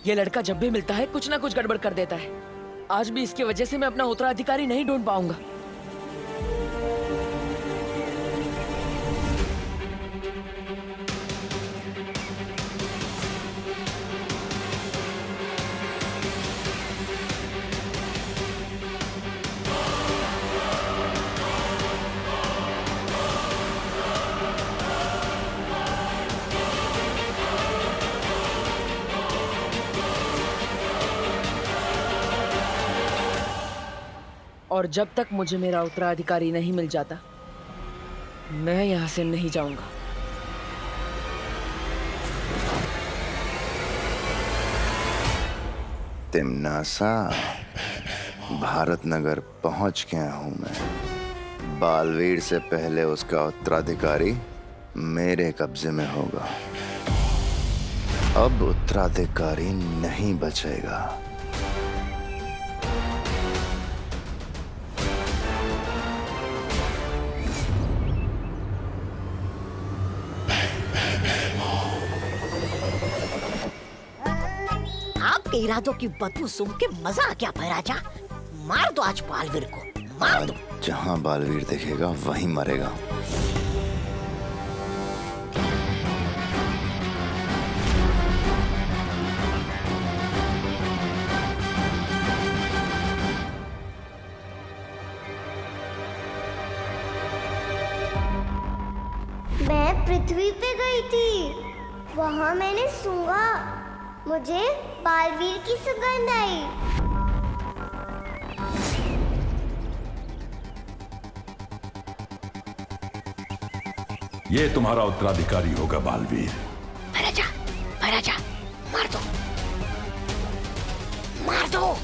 ये लड़का जब भी मिलता है कुछ ना कुछ गड़बड़ कर देता है। आज भी इसकी वजह से मैं अपना उत्तराधिकारी नहीं ढूंढ पाऊंगा। और जब तक मुझे मेरा उत्तराधिकारी नहीं मिल जाता, मैं यहां से नहीं जाऊंगा। तिम्नासा, भारत नगर पहुंच गया हूं मैं। बालवीर से पहले उसका उत्तराधिकारी मेरे कब्जे में होगा। अब उत्तराधिकारी नहीं बचेगा। आपके इरादों की बदबू सूंघ के मजा आ गया भैराजा। मार दो आज बालवीर को, मार दो। जहां बालवीर दिखेगा वहीं मरेगा। मैं पृथ्वी पे गई थी, वहाँ मैंने सूंघा, मुझे बालवीर की सुगंध आई। ये तुम्हारा उत्तराधिकारी होगा बालवीर। भैराजा, भैराजा, मार दो, मार दो।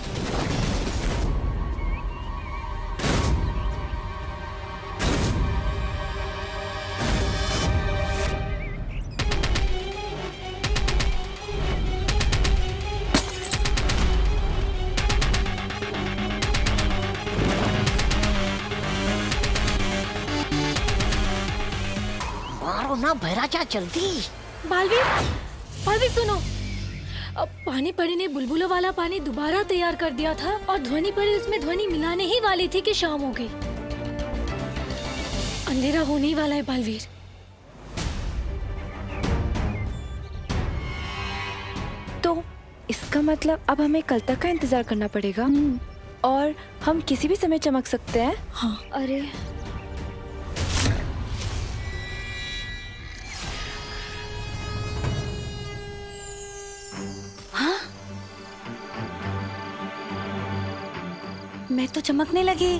मारो ना भैराजा, जल्दी। बालवीर, बालवीर सुनो। अब पानी पड़ी ने बुलबुलों वाला पानी दोबारा तैयार कर दिया था और ध्वनि पड़ी उसमें ध्वनि मिलाने ही वाली थी कि शाम हो गई। अंधेरा होने ही वाला है बालवीर। तो इसका मतलब अब हमें कल तक का इंतजार करना पड़ेगा और हम किसी भी समय चमक सकते हैं। हाँ। अरे मैं तो चमकने लगी।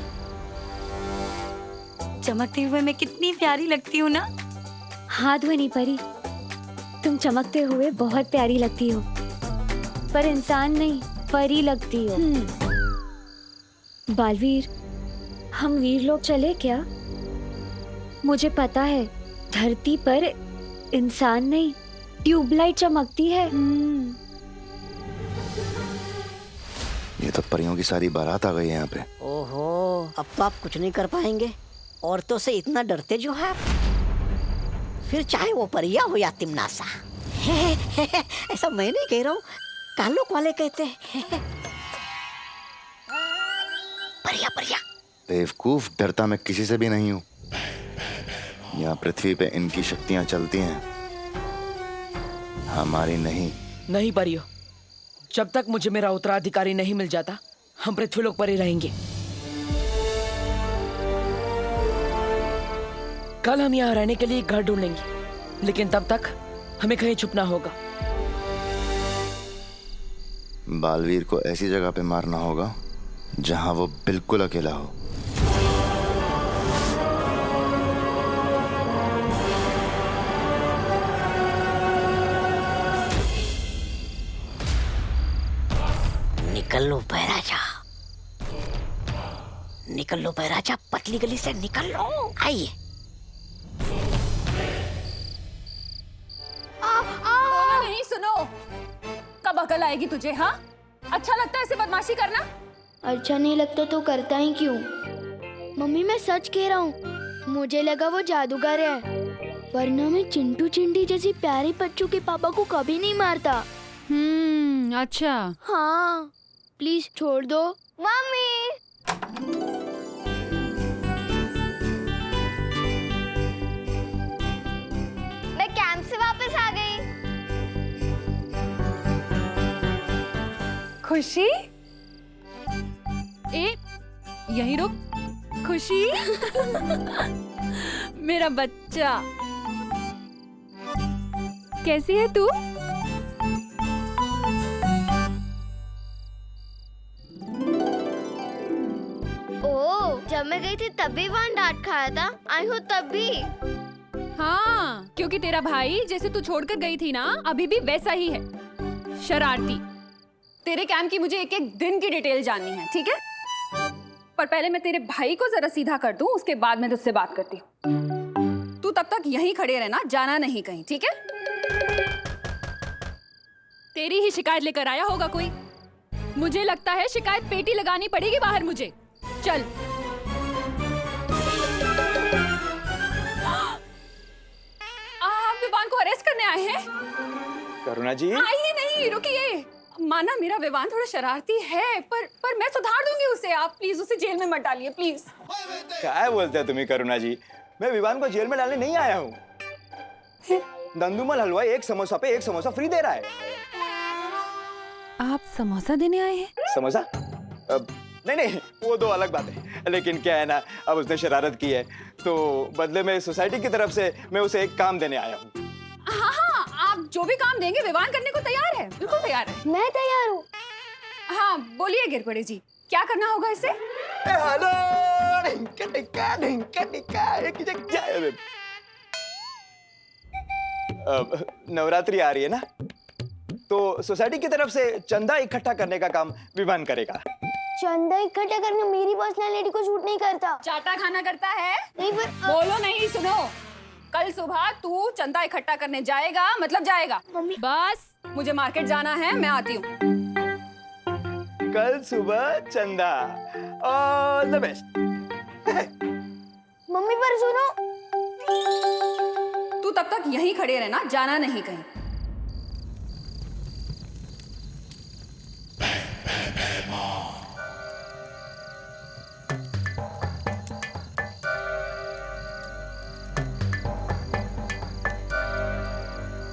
चमकते हुए मैं कितनी प्यारी लगती हूँ ना। हाँ ध्वनि परी, तुम चमकते हुए बहुत प्यारी लगती हो, पर इंसान नहीं परी लगती हो। बालवीर, हम वीर लोग चले क्या? मुझे पता है धरती पर इंसान नहीं ट्यूबलाइट चमकती है। ये तो परियों की सारी बारात आ गई है यहाँ पे। ओहो, अब तो आप कुछ नहीं कर पाएंगे। औरतों से इतना डरते जो है, फिर चाहे वो परिया हो या तिम्नासा। ऐसा मैं नहीं कह रहा हूँ, कालोक वाले कहते हैं। परिया, परिया। बेवकूफ, डरता मैं किसी से भी नहीं हूँ। यहाँ पृथ्वी पे इनकी शक्तियाँ चलती हैं, हमारी नहीं। नहीं परियो, जब तक मुझे मेरा उत्तराधिकारी नहीं मिल जाता, हम पृथ्वीलोक पर ही रहेंगे। कल हम यहाँ रहने के लिए एक घर ढूंढेंगे, लेकिन तब तक हमें कहीं छुपना होगा। बालवीर को ऐसी जगह पे मारना होगा जहां वो बिल्कुल अकेला हो। निकल लो भैराजा, निकल लो भैराजा, पतली गली से निकल लो। आइए। नहीं, सुनो, कब अकल आएगी तुझे? हाँ, अच्छा लगता है ऐसे बदमाशी करना? अच्छा नहीं लगता तो करता ही क्यों? मम्मी मैं सच कह रहा हूँ, मुझे लगा वो जादूगर है, वरना मैं चिंटू चिंटी जैसी प्यारी बच्चों के पापा को कभी नहीं मारता। अच्छा, हाँ प्लीज छोड़ दो। मम्मी मैं कैंप से वापस आ गई। खुशी, ए यहीं रुक। खुशी मेरा बच्चा, कैसी है तू? ओह, जब मैं गई थी तभी वहाँ डांट खाया था, आई हूँ तब भी। हाँ, क्योंकि तेरा भाई जैसे तू छोड़कर गई थी ना, अभी भी वैसा ही है, शरारती। तेरे कैंप की मुझे एक एक दिन की डिटेल जाननी है, ठीक है? पर पहले मैं तेरे भाई को जरा सीधा कर दूं, उसके बाद मैं तुझसे बात करती हूँ। तू तब तक यहीं खड़े रहना, जाना नहीं कहीं, ठीक है? तेरी ही शिकायत लेकर आया होगा कोई। मुझे लगता है शिकायत पेटी लगानी पड़ेगी बाहर मुझे। चल। आप विवान को अरेस्ट करने आए हैं? करुणा जी, आइए नहीं, रुकिए। माना मेरा विवान थोड़ा शरारती है, पर मैं सुधार दूंगी उसे। आप प्लीज उसे जेल में मत डालिए, प्लीज। क्या बोलते हैं तुम्हें करुणा जी? मैं विवान को जेल में डालने नहीं आया हूँ। दंदुमल हलवाई एक समोसा पे एक समोसा फ्री दे रहा है। आप समोसा देने आए हैं? समोसा? नहीं, वो दो अलग बात है। लेकिन क्या है ना, अब उसने शरारत की है, तो बदले में सोसाइटी की तरफ से मैं उसे एक काम देने आया हूँ। हाँ, आप जो भी काम देंगे विवान करने को तैयार है, बिल्कुल तैयार है। मैं तैयार हूँ। हाँ, बोलिए गिरपड़े जी, क्या करना होगा इसे? अब नवरात्रि आ रही है ना, तो सोसाइटी की तरफ से चंदा इकट्ठा करने का काम विवान करेगा। चंदा इकट्ठा करना मेरी पर्सनालिटी को शूट नहीं करता। चाटा खाना करता है? नहीं, पर बोलो नहीं, सुनो। कल सुबह तू चंदा इकट्ठा करने जाएगा, मतलब जाएगा। मम्मी, बस मुझे मार्केट जाना है, मैं आती हूँ। कल सुबह चंदा, ऑल द बेस्ट। मम्मी पर सुनो। तू तब तक यहीं खड़े रहना, जाना नहीं कहीं।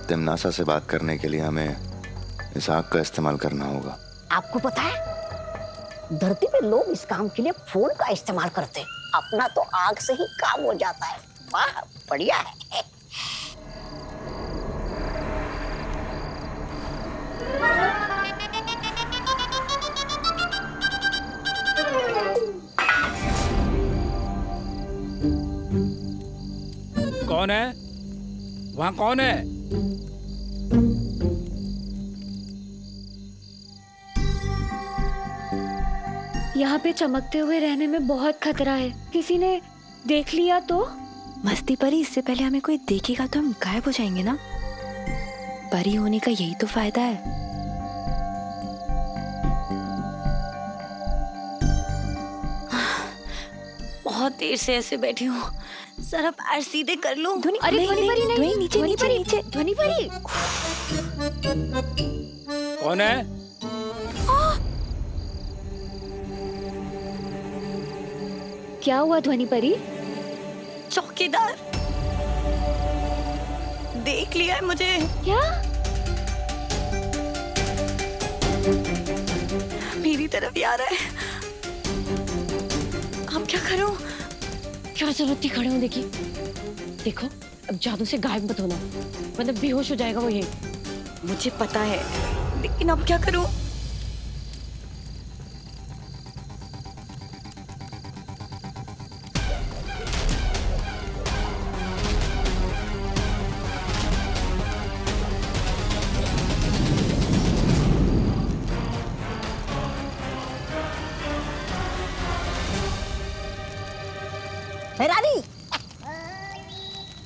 तिमनासा से बात करने के लिए हमें इस आग का इस्तेमाल करना होगा। आपको पता है, धरती पे लोग इस काम के लिए फोन का इस्तेमाल करते हैं। अपना तो आग से ही काम हो जाता है। वाह, बढ़िया है। कौन है वहाँ? कौन है? यहाँ पे चमकते हुए रहने में बहुत खतरा है, किसी ने देख लिया तो? मस्ती परी, इससे पहले हमें कोई देखेगा तो हम गायब हो जाएंगे ना। परी होने का यही तो फायदा है। बहुत देर से ऐसे बैठी हूँ, जरा पैर सीधे कर लूं। अरे ध्वनि परी नहीं, ध्वनि नीचे, ध्वनि नीचे, परी, नीचे। ध्वनि परी। कौन है? क्या हुआ ध्वनि परी? चौकीदार देख लिया है मुझे। क्या? मेरी तरफ ही आ रहा है। अब क्या करूं? क्या जरूरत थी खड़े होने की? देखो, अब जादू से गायब मत होना, मतलब बेहोश हो जाएगा वो। ये मुझे पता है, लेकिन अब क्या करूं? रानी,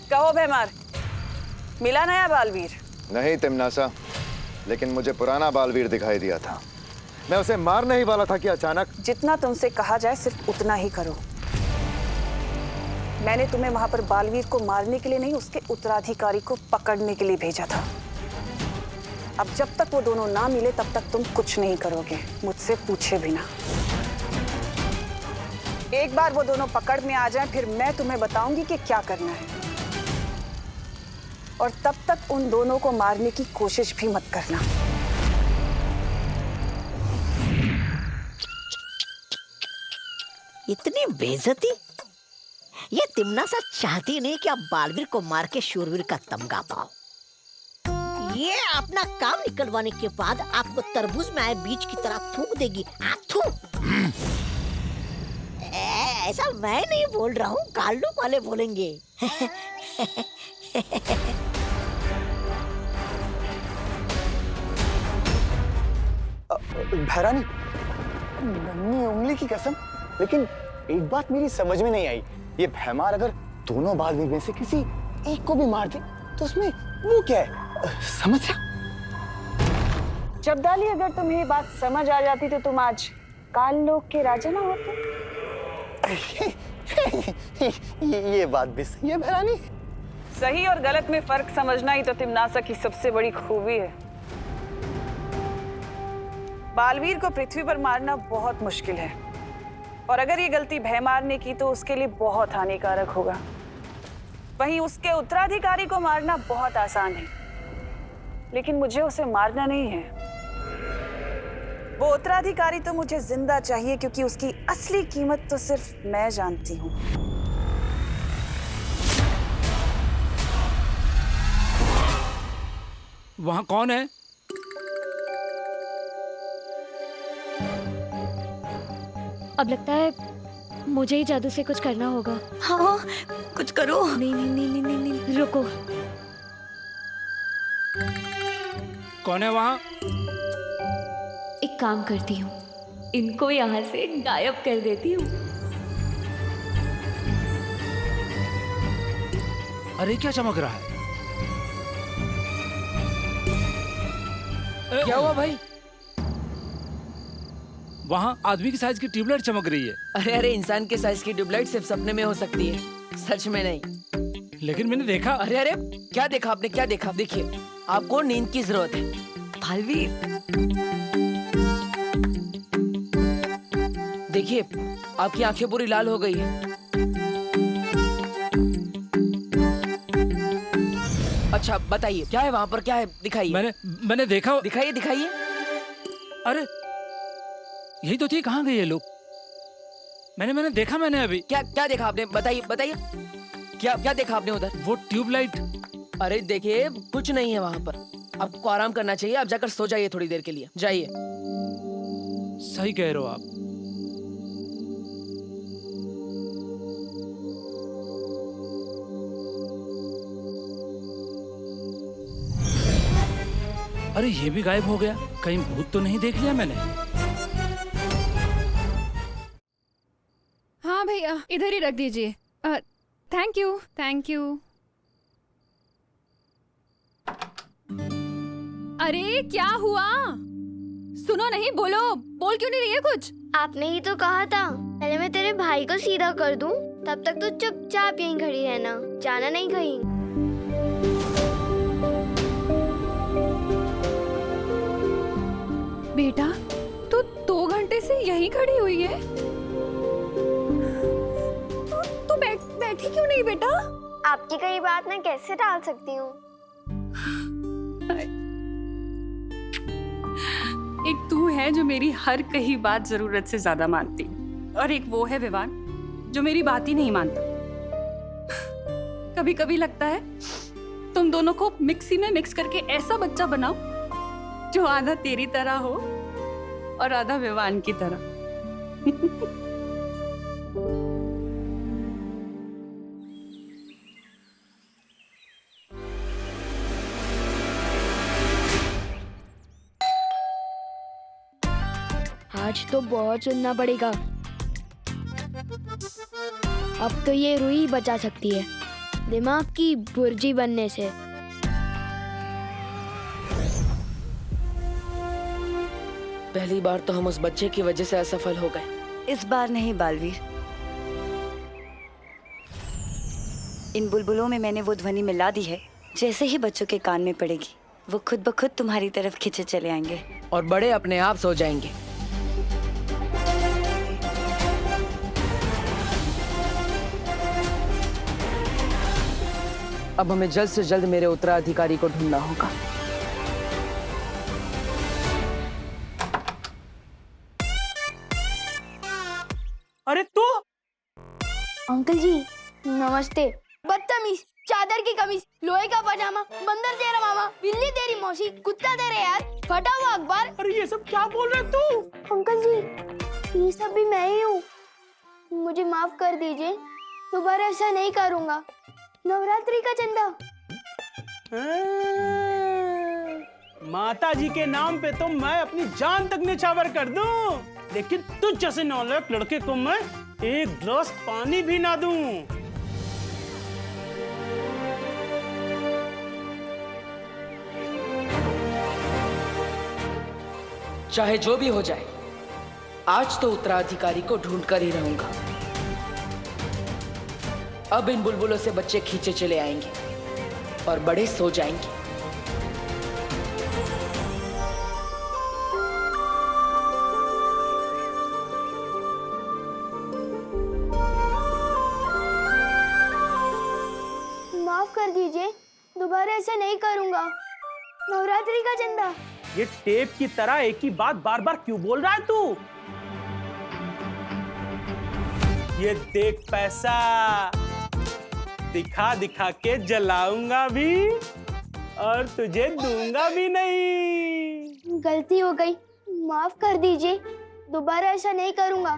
कहो भैमार, मिला नया बालवीर? नहीं तिमनासा, लेकिन मुझे पुराना बालवीर दिखाई दिया था। मैं उसे मारने ही वाला था कि अचानक। जितना तुमसे कहा जाए सिर्फ उतना ही करो। मैंने तुम्हें वहां पर बालवीर को मारने के लिए नहीं, उसके उत्तराधिकारी को पकड़ने के लिए भेजा था। अब जब तक वो दोनों ना मिले तब तक तुम कुछ नहीं करोगे, मुझसे पूछे बिना। एक बार वो दोनों पकड़ में आ जाएं, फिर मैं तुम्हें बताऊंगी कि क्या करना है। और तब तक उन दोनों को मारने की कोशिश भी मत करना। इतनी बेइज्जती? ये तिम्नासा चाहती नहीं कि आप बालवीर को मार के शूरवीर का तमगा पाओ। ये अपना काम निकलवाने के बाद आपको तरबूज में आए बीज की तरह थूक देगी। थू। ऐसा मैं नहीं बोल रहा हूँ, काल्लू वाले बोलेंगे। भैरानी, नन्ही उंगली की कसम, लेकिन एक बात मेरी समझ में नहीं आई। ये भैमार अगर दोनों बालवीर में से किसी एक को भी मार दे तो उसमें वो क्या है? समस्या? जब्दाली, अगर तुम्हें ये बात समझ आ जाती तो तुम आज काल लोक के राजा ना होते। ये बात भी सही है भैरानी। सही और गलत में फर्क समझना ही तो तिम्नासा की सबसे बड़ी खूबी है। बालवीर को पृथ्वी पर मारना बहुत मुश्किल है, और अगर ये गलती भैमार ने की तो उसके लिए बहुत हानिकारक होगा। वहीं उसके उत्तराधिकारी को मारना बहुत आसान है, लेकिन मुझे उसे मारना नहीं है। वो उत्तराधिकारी तो मुझे जिंदा चाहिए, क्योंकि उसकी असली कीमत तो सिर्फ मैं जानती हूँ। वहाँ कौन है? अब लगता है मुझे ही जादू से कुछ करना होगा। हाँ, कुछ करो। नहीं नहीं नहीं नहीं नहीं, नहीं। रुको। कौन है वहाँ? एक काम करती हूँ, इनको यहाँ से गायब कर देती हूँ। अरे क्या चमक रहा है? क्या हुआ भाई? वहाँ आदमी की साइज की ट्यूबलाइट चमक रही है। अरे इंसान के साइज की ट्यूबलाइट सिर्फ सपने में हो सकती है, सच में नहीं। लेकिन मैंने देखा। अरे क्या देखा आपने? क्या देखा? देखिए, आपको नींद की जरूरत है बालवीर। देखिए, आपकी आंखें पूरी लाल हो गई है। अच्छा बताइए, क्या है वहाँ पर? क्या है? दिखाइए। मैंने देखा। दिखाइए दिखाइए। अरे यही तो थी, कहाँ गए ये लोग? मैंने देखा। मैंने अभी क्या देखा आपने? बताइए बताइए, क्या देखा आपने उधर? वो ट्यूबलाइट। अरे देखिए, कुछ नहीं है वहाँ पर। आपको आराम करना चाहिए, आप जाकर सो जाइए थोड़ी देर के लिए, जाइए। सही कह रहे हो आप। अरे ये भी गायब हो गया, कहीं भूत तो नहीं देख लिया मैंने? हाँ भैया, इधर ही रख दीजिए। Thank you thank you. अरे क्या हुआ? सुनो नहीं, बोल क्यों नहीं रही है कुछ? आपने ही तो कहा था पहले मैं तेरे भाई को सीधा कर दूं, तब तक तू चुपचाप यहीं खड़ी रहना, जाना नहीं कहीं। बेटा, तू 2 घंटे से यहीं खड़ी हुई है। तू बैठी क्यों नहीं बेटा? आपकी कई बात मैं कैसे टाल सकती हूँ? एक तू है जो मेरी हर कही बात जरूरत से ज्यादा मानती, और एक वो है विवान जो मेरी बात ही नहीं मानता। कभी कभी लगता है तुम दोनों को मिक्सी में मिक्स करके ऐसा बच्चा बनाओ जो आधा तेरी तरह हो और आधा विवान की तरह। आज तो बहुत सुनना पड़ेगा। अब तो ये रूही बचा सकती है दिमाग की बुर्जी बनने से। पहली बार तो हम उस बच्चे की वजह से असफल हो गए। इस बार नहीं बालवीर, इन बुलबुलों में मैंने वो ध्वनि मिला दी है, जैसे ही बच्चों के कान में पड़ेगी वो खुद ब खुद तुम्हारी तरफ खींचे चले आएंगे। और बड़े अपने आप सो जाएंगे। अब हमें जल्द से जल्द मेरे उत्तराधिकारी को ढूंढना होगा। अरे तू? अंकल जी नमस्ते। बदतमीज, चादर की कमीज, लोहे का पजामा, बंदर तेरा मामा, बिल्ली तेरी मौसी, कुत्ता तेरे यार, फटा हुआ अखबार। अरे ये सब क्या बोल रहे तू? अंकल जी ये सब भी मैं ही हूँ, मुझे माफ कर दीजिए, दोबारा ऐसा नहीं करूँगा। नवरात्रि का चंदा। माता जी के नाम पे तो मैं अपनी जान तक निछावर कर दूं, लेकिन तुझ जैसे नालायक लड़के को मैं एक गिलास पानी भी ना दूं। चाहे जो भी हो जाए, आज तो उत्तराधिकारी को ढूंढ कर ही रहूंगा। अब इन बुलबुलों से बच्चे खींचे चले आएंगे और बड़े सो जाएंगे। माफ कर दीजिए, दोबारा ऐसा नहीं करूँगा। नवरात्रि का चंदा। ये टेप की तरह एक ही बात बार बार क्यों बोल रहा है तू? ये देख पैसा, दिखा दिखा के जलाऊंगा भी और तुझे दूंगा भी नहीं। गलती हो गई, माफ कर दीजिए, दोबारा ऐसा नहीं करूँगा।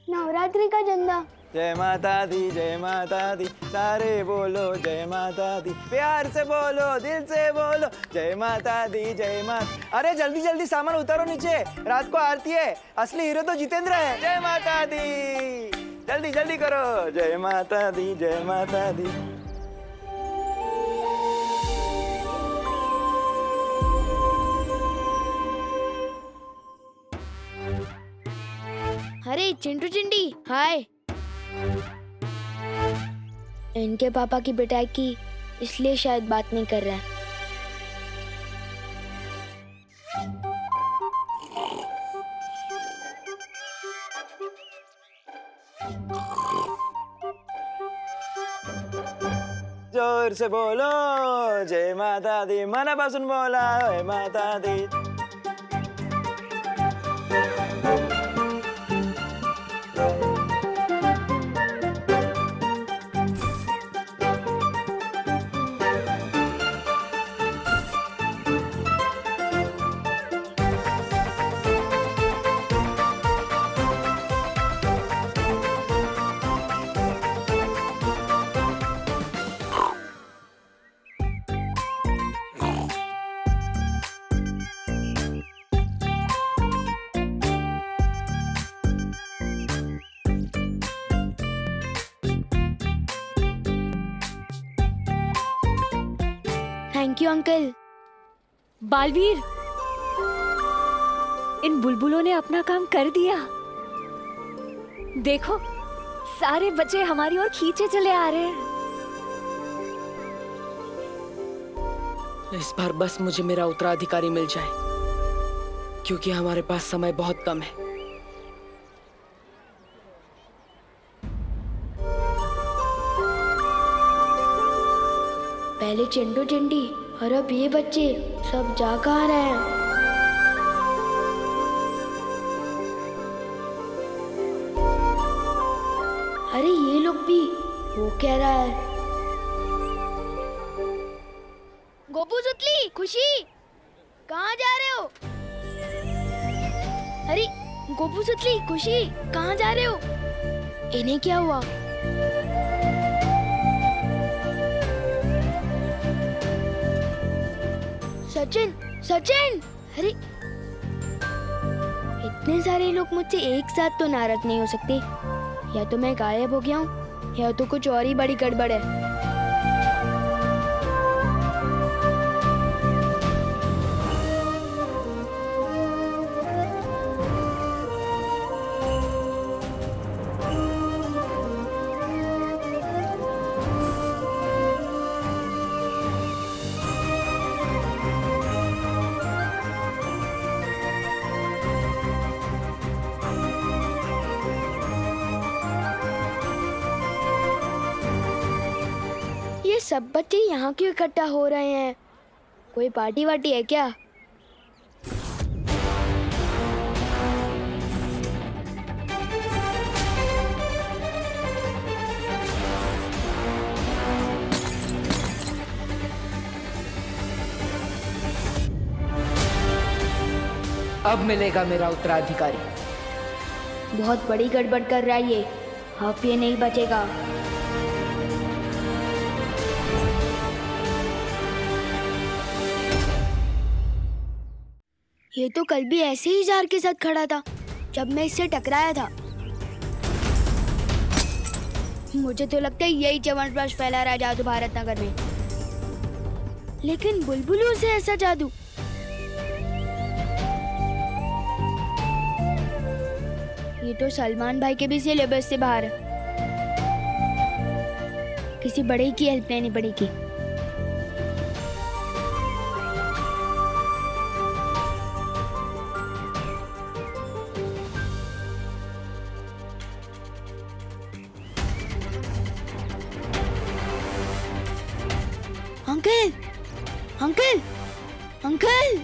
नवरात्रि का चंदा। जय माता दी, सारे बोलो जय माता दी, प्यार से बोलो, दिल से बोलो जय माता दी, जय माता। अरे जल्दी जल्दी सामान उतारो नीचे, रात को आरती है, असली हीरो तो जितेंद्र है। जय माता दी, जल्दी जल्दी करो, जय माता दी, जय माता दी। अरे चिंटू चिंडी, हाय। इनके पापा की पिटाई की, इसलिए शायद बात नहीं कर रहा है। जोर से बोलो जय माता दी, मनापासून बोला जय माता दी। Thank you uncle. बालवीर, इन बुलबुलों ने अपना काम कर दिया। देखो, सारे बच्चे हमारी ओर खींचे चले आ रहे हैं। इस बार बस मुझे मेरा उत्तराधिकारी मिल जाए, क्योंकि हमारे पास समय बहुत कम है। पहले चिंटू चिंडी और अब ये बच्चे सब जा कहाँ रहे हैं? अरे ये लोग भी, वो क्या रहा है? गोपू सुतली, खुशी, कहाँ जा रहे हो? अरे गोपू सुतली, खुशी, कहाँ जा रहे हो? इन्हें क्या हुआ? सचिन, सचिन! अरे इतने सारे लोग मुझसे एक साथ तो नाराज नहीं हो सकते। या तो मैं गायब हो गया हूँ, या तो कुछ और ही बड़ी गड़बड़ है। सब बच्चे यहाँ क्यों इकट्ठा हो रहे हैं? कोई पार्टी वार्टी है क्या? अब मिलेगा मेरा उत्तराधिकारी। बहुत बड़ी गड़बड़ कर रहा है ये। अब ये नहीं बचेगा। ये तो कल भी ऐसे ही जार के साथ खड़ा था जब मैं इससे टकराया था। मुझे तो लगता है यही च्यवनप्राश फैला रहा है जादू भारत नगर में। लेकिन बुलबुलों से ऐसा जादू? ये तो सलमान भाई के भी सिलेबस से बाहर है। किसी बड़े की हेल्प लेनी पड़ेगी। Uncle, uncle, uncle,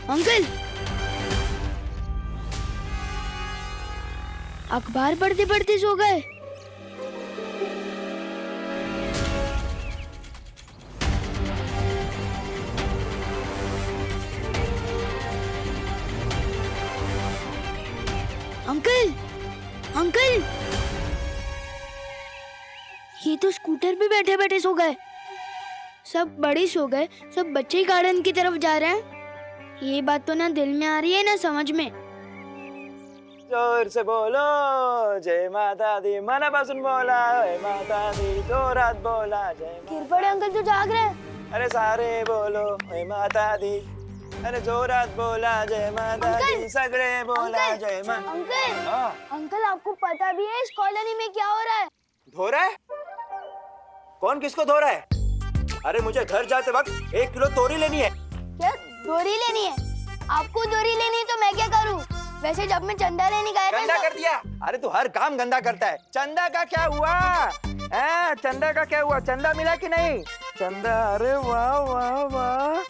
uncle. अखबार पढ़ते पढ़ते सो गए। अंकल, अंकल, ये तो स्कूटर पे बैठे बैठे सो गए। सब बड़े सो गए, सब बच्चे गार्डन की तरफ जा रहे हैं। ये बात तो ना दिल में आ रही है ना समझ में। जोर से बोलो जय माता दी, मनापासून बोला जय माता दी, जोरात बोला जय माता। किरपड़े अंकल तो जाग रहे हैं। अरे सारे बोलो जय माता दी, अरे जोरात बोला जय माता दी, सगळे बोला जय माता। अंकल, अंकल आपको पता भी है इस कॉलोनी में क्या हो रहा है? धो रहा है? कौन किसको धो रहा है? अरे मुझे घर जाते वक्त 1 किलो तोरी लेनी है। क्या दोरी लेनी है? आपको दोरी लेनी है तो मैं क्या करूं? वैसे जब मैं चंदा लेने गया था गंदा कर दिया। अरे तू हर काम गंदा करता है। चंदा का क्या हुआ? चंदा का क्या हुआ? चंदा मिला कि नहीं? चंदा, अरे वाह वाह वाह,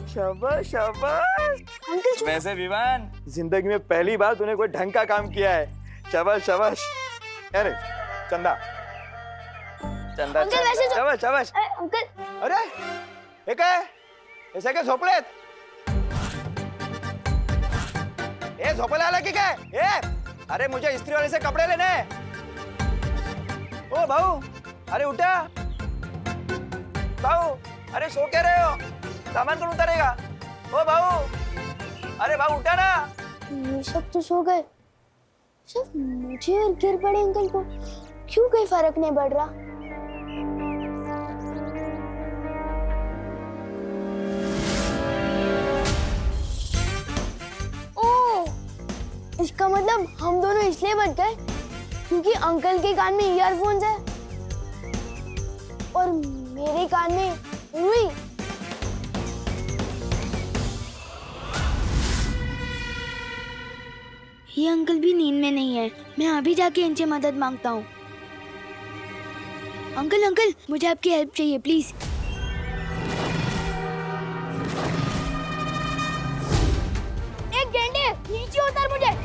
शाबाश शाबाश। अंकल वैसे विवान, जिंदगी में पहली बार तूने कोई ढंग का काम किया है। शाबाश शाबाश। अरे चंदा, चंदा, अंकल वैसे शाबाश शाबाश। अंकल, अरे हे काय? हे सगळे झोपलेत? ए झोपायला आला की काय? अरे मुझे इस्त्री वाले से कपड़े लेने हैं। ओ भाऊ, अरे उठा भाऊ। अरे सो क्या रहे हो? सामान कौन उतारेगा? ओ भाऊ, अरे भाऊ उठा ना। ये सब तो सो गए। सिर्फ मुझे और गिर पड़े अंकल को क्यों कोई फर्क नहीं पड़ रहा? इसका मतलब हम दोनों इसलिए बच गए क्योंकि अंकल के कान में ईयरफोन्स है और मेरे कान में रुई। ये अंकल भी नींद में नहीं है। मैं अभी जाके इनसे मदद मांगता हूँ। अंकल, अंकल, मुझे आपकी हेल्प चाहिए प्लीज। एक गेंडे, नीचे उतर मुझे।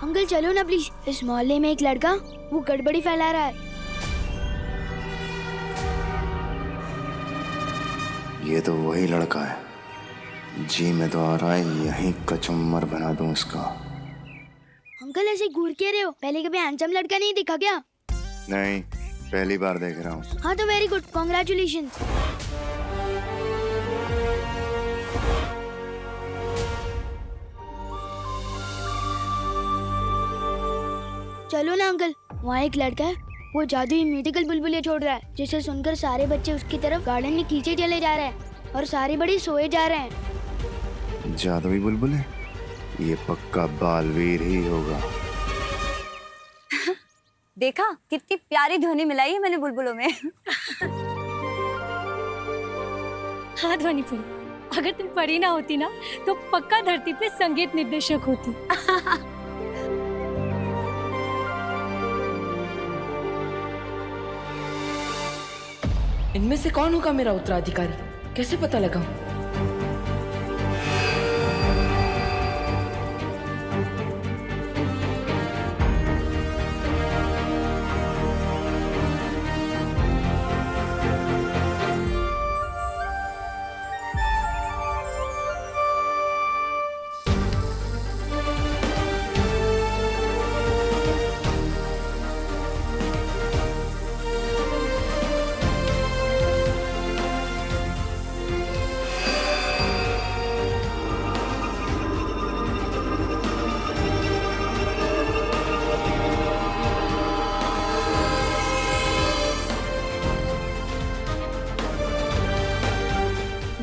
अंकल चलो ना प्लीज। इस मोहल्ले में एक लड़का वो गड़बड़ी फैला रहा है। ये तो वही लड़का है। जी मैं तो आ रहा है यहीं कचुम्बर बना दूं इसका। अंकल ऐसे घूर के रहे हो? पहले कभी हैंडसम लड़का नहीं दिखा क्या? नहीं, पहली बार देख रहा हूँ। हाँ तो वेरी गुड, कॉन्ग्रेचुलेशंस। चलो ना अंकल, वहाँ एक लड़का है वो जादुई म्यूजिकल बुलबुले छोड़ रहा है जिसे सुनकर सारे बच्चे उसकी तरफ गार्डन में खींचे चले जा रहे हैं और सारे बड़े सोए जा रहे हैं। जादुई बुलबुले? ये पक्का बालवीर ही होगा। देखा कितनी प्यारी ध्वनि मिलाई है मैंने बुलबुलों में। हाँ ध्वनि फुल, अगर तुम परी ना होती ना तो पक्का धरती पे संगीत निर्देशक होती। इनमें से कौन होगा मेरा उत्तराधिकारी? कैसे पता लगाऊं?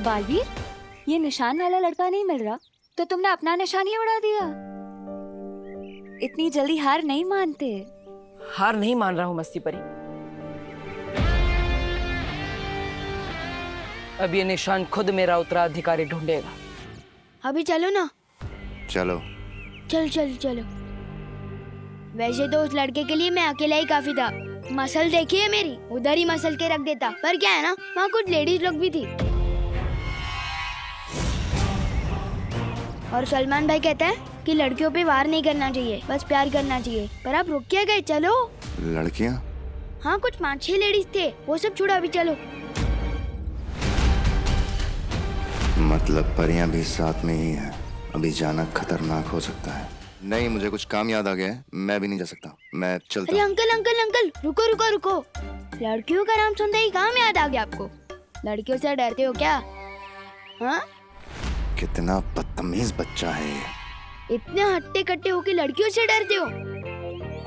बालवीर, ये निशान वाला लड़का नहीं मिल रहा तो तुमने अपना निशान ही उड़ा दिया। इतनी जल्दी हार नहीं मानते। हार नहीं मान रहा हूं मस्ती परी। अब ये निशान खुद मेरा उत्तराधिकारी ढूंढेगा। अभी चलो ना। चलो चल चल चलो। वैसे तो उस लड़के के लिए मैं अकेला ही काफी था। मसल देखी है मेरी, उधर ही मसल के रख देता। पर क्या है ना, वहाँ कुछ लेडीज लोग भी थी। और सलमान भाई कहता है कि लड़कियों पे वार नहीं करना चाहिए, बस प्यार करना चाहिए। पर आप रुक क्या गए? चलो। लड़कियां? हाँ, कुछ 5-6 लेडीज थे, वो सब छोड़ो, अभी चलो। मतलब परियां भी साथ में ही हैं। अभी जाना खतरनाक हो सकता है। नहीं, मुझे कुछ काम याद आ गया है, मैं भी नहीं जा सकता, मैं चलता अरे हूं। अंकल अंकल अंकल, रुको रुको रुको। लड़कियों का नाम सुनते ही कहाँ याद आ गया आपको? लड़कियों से डरते हो क्या? हाँ, कितना बदतमीज बच्चा है ये। इतने हट्टे कट्टे हो के लड़कियों से डरते हो?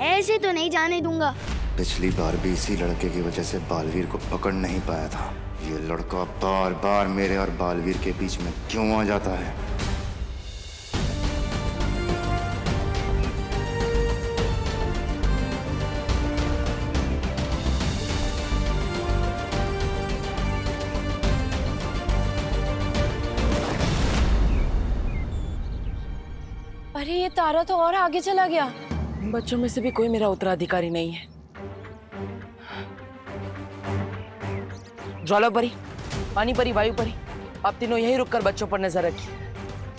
ऐसे तो नहीं जाने दूंगा। पिछली बार भी इसी लड़के की वजह से बालवीर को पकड़ नहीं पाया था। ये लड़का बार बार मेरे और बालवीर के बीच में क्यों आ जाता है? अरे ये तारा तो और आगे चला गया। बच्चों में से भी कोई मेरा उत्तराधिकारी नहीं है। ज्वाला परी, पानी परी, वायु परी, आप तीनों यही रुककर बच्चों पर नजर रखिए।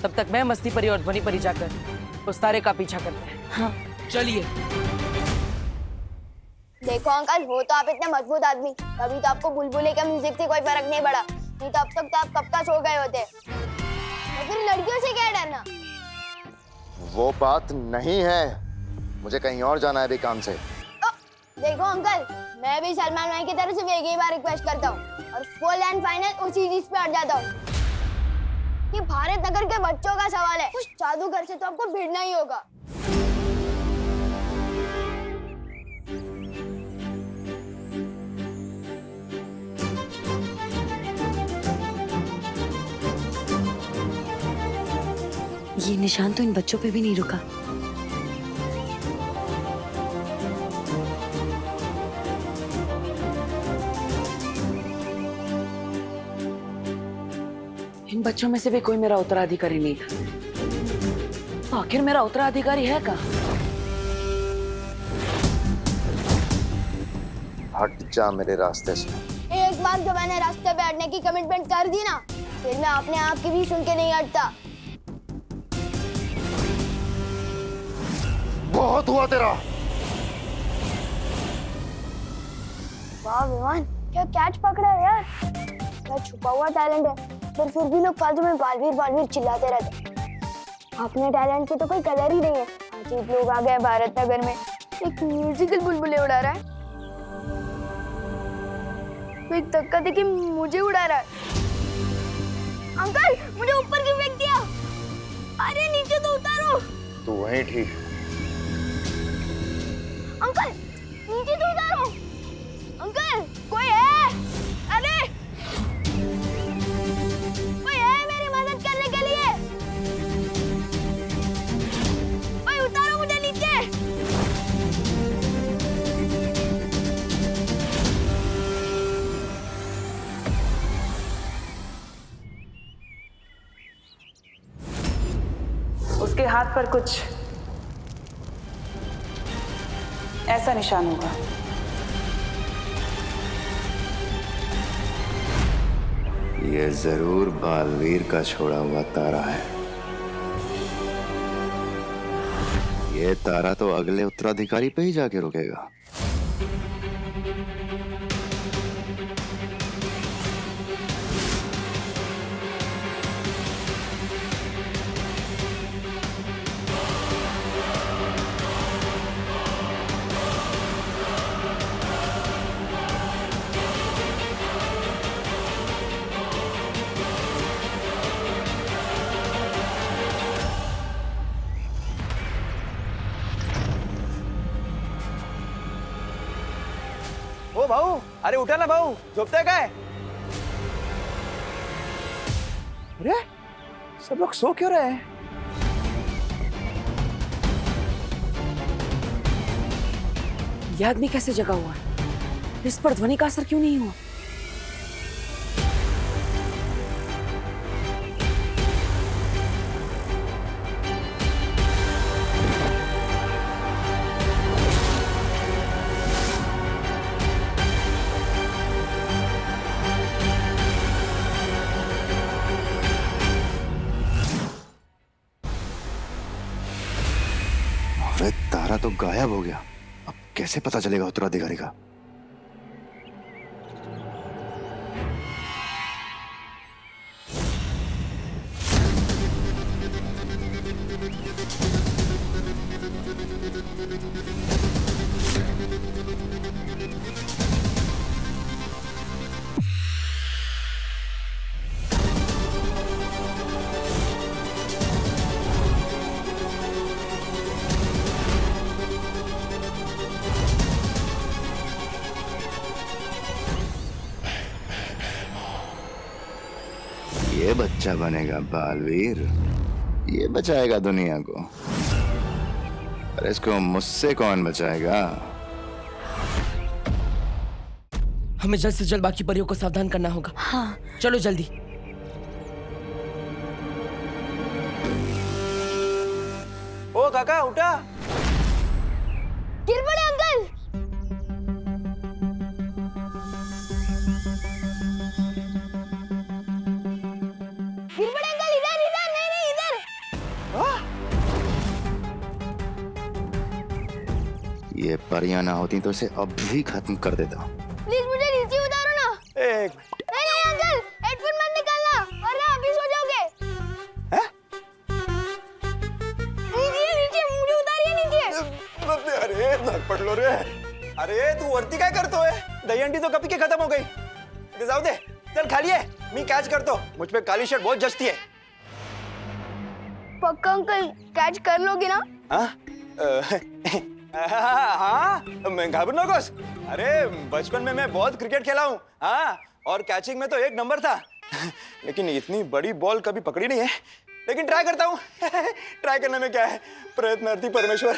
तब तक मैं मस्ती परी और ध्वनि परी जाकर उस तारे का पीछा करते हैं। हाँ चलिए। देखो अंकल, वो तो आप इतने मजबूत आदमी, तभी तो आपको बुलबुले का म्यूजिक से कोई फर्क नहीं पड़ा। नहीं तो अब तक तो आप कब का सो गए होते। तो फिर लड़कियों से क्या डरना? वो बात नहीं है, मुझे कहीं और जाना है अभी काम से। देखो अंकल, मैं भी सलमान भाई की तरफ से एक ही बार रिक्वेस्ट करता हूँ और फुल एंड फाइनल उसी चीज पे अड़ जाता हूँ कि भारत नगर के बच्चों का सवाल है। उस जादूगर से तो आपको भिड़ना ही होगा। ये निशान तो इन बच्चों पे भी नहीं रुका। इन बच्चों में से भी कोई मेरा उत्तराधिकारी नहीं था। आखिर मेरा उत्तराधिकारी है कहाँ? हट जा मेरे रास्ते से। एक बार जब मैंने रास्ते पे अड़ने की कमिटमेंट कर दी ना, फिर मैं अपने आप की भी सुन के नहीं हटता। बहुत हुआ तेरा। वाह विमान, क्या कैच पकड़ा है यार। क्या छुपा हुआ टैलेंट है, पर फिर भी लोग फालतू में बालवीर बालवीर चिल्लाते रहते। अपने टैलेंट की तो कोई कदर ही नहीं है। अजीब लोग आ गए भारत नगर में, एक म्यूजिकल बुलबुले उड़ा रहा है, एक धक्का देके मुझे उड़ा रहा है। अंकल, मुझे ऊपर क्यों फेंक दिया? अरे नीचे तो उतारो। तू वहीं ठीक। अंकल, नीचे तो उतारो। अंकल, कोई है? अरे कोई है मेरी मदद करने के लिए? कोई उतारो मुझे नीचे। उसके हाथ पर कुछ ऐसा निशान होगा। ये जरूर बालवीर का छोड़ा हुआ तारा है। ये तारा तो अगले उत्तराधिकारी पे ही जाके रुकेगा। ओ भाऊ, अरे उठा ना भाऊ, झोपताय काय? अरे सब लोग सो क्यों रहे हैं? ये आदमी कैसे जगा हुआ है? इस पर ध्वनि का असर क्यों नहीं हुआ? अरे तारा तो गायब हो गया। अब कैसे पता चलेगा उत्तराधिकारी का? ये बच्चा बनेगा बालवीर, ये बचाएगा दुनिया को। अरे इसको मुझसे कौन बचाएगा? हमें जल्द से जल्द बाकी परियों को सावधान करना होगा। हाँ। चलो जल्दी। ओ काका उठा। गिर पड़े अंकल। गिर पड़े अंकल, इधर इधर, नहीं नहीं इधर। ये परियां ना होती तो इसे अब भी खत्म कर देता। प्लीज मुझे नीचे उतारो ना। एक नहीं नहीं अंकल, हेडफोन मत निकालना वरना अभी सो जाओगे। नीचे नीचे, मुझे उतारिए नीचे। अरे धक पडलो रे। अरे तू वरती काय करतोय? दहीहंडी तो कभी के खत्म हो गई। इथे जाऊ दे, चल खाली आहे, मी कॅच करतो। मुझ पे काली शर्ट बहुत जचती है। पक्का अंकल कैच कर लोगे ना? हाँ, मैं घाबरू नकोस। अरे बचपन में मैं बहुत क्रिकेट खेला हूँ। हाँ, और कैचिंग में तो एक नंबर था। लेकिन इतनी बड़ी बॉल कभी पकड़ी नहीं है। लेकिन ट्राई करता हूँ। ट्राई करने में क्या है, प्रयत्नार्थी परमेश्वर।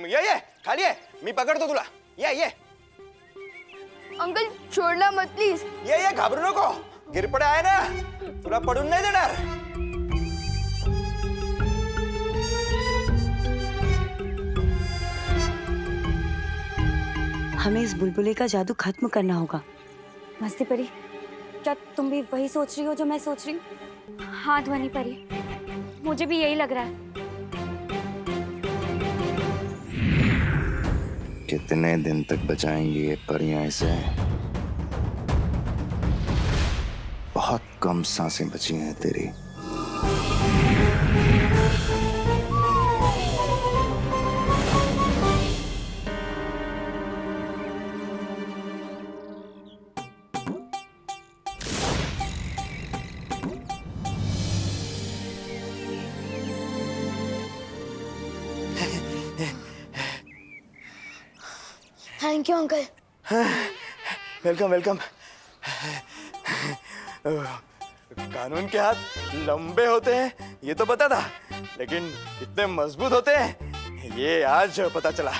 ये खाली है, मी पकड़तो तुला। ये अंकल छोड़ना मत प्लीज। ये घाबरू नको, गिर पडे आहे ना, तुला पडून नाही देणार। हमें इस बुलबुले का जादू खत्म करना होगा। मस्ती परी, क्या तुम भी वही सोच रही हो जो मैं सोच रही हूँ? हाँ ध्वनि परी, मुझे भी यही लग रहा है। कितने दिन तक बचाएंगी ये परियां इसे? बहुत कम सांसें बची हैं तेरी। Thank you uncle. Welcome welcome. कानून के हाथ लंबे होते हैं ये तो पता था, लेकिन इतने मजबूत होते हैं ये आज पता चला।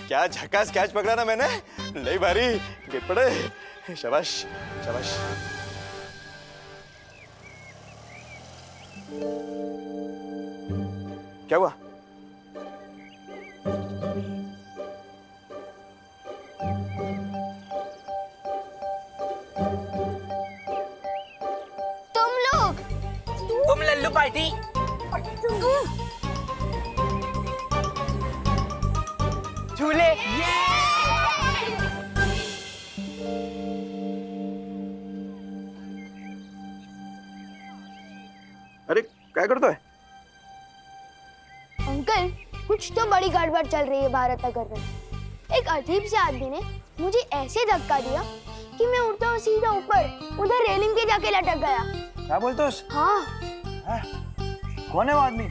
क्या झकास कैच पकड़ा ना मैंने, लई भारी। गिर पड़े, शाबाश शाबाश। क्या हुआ? तुम लोग, तुम लल्लू पार्टी। झूले। अरे क्या करता है? अंकल, कुछ तो बड़ी गड़बड़ चल रही है भारत नगर में। एक अजीब से आदमी ने मुझे ऐसे धक्का दिया कि मैं उड़ता हुआ सीधा ऊपर उधर रेलिंग के जाके लटक गया। क्या बोलते हो? हाँ, कौन है वो आदमी?